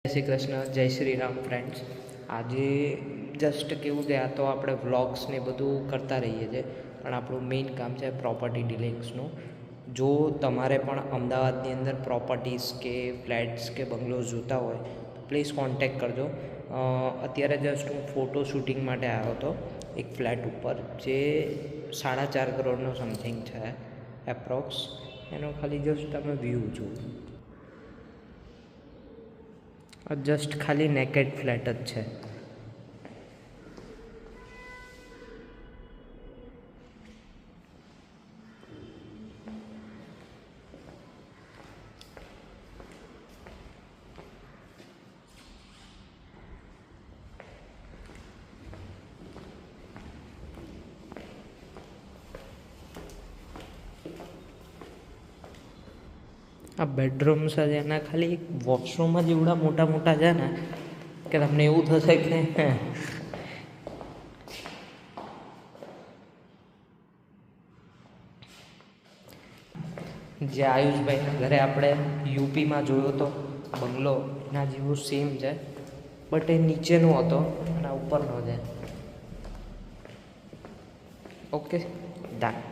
જય શ્રી કૃષ્ણ, જય શ્રી રામ ફ્રેન્ડ્સ. આજે જસ્ટ કેવું છે, આ તો આપણે વ્લોગ્સ ને બધું કરતા રહીએ છીએ, પણ આપણું મેઇન કામ છે પ્રોપર્ટી ડીલિંગ્સનું. જો તમારે પણ અમદાવાદની અંદર પ્રોપર્ટીઝ કે ફ્લેટ્સ કે બંગલોઝ જોતા હોય તો પ્લીઝ કોન્ટેક કરજો. અત્યારે જસ્ટ હું ફોટો શૂટિંગ માટે આવ્યો હતો એક ફ્લેટ ઉપર, જે 4.5 કરોડનો સમથિંગ છે એપ્રોક્સ. એનો ખાલી જસ્ટ તમે વ્યૂ જુઓ, જસ્ટ ખાલી નેકેડ ફ્લેટ જ છે. આ બેડરૂમ્સ જ એના ખાલી વોશરૂમ જ એવડા મોટા મોટા છે ને કે તમને એવું થશે કે જે આયુષભાઈના ઘરે આપણે યુપીમાં જોયો હતો બંગલો, એના જેવું સેમ છે, બટ એ નીચેનો હતો અને ઉપરનો છે. Okay, done.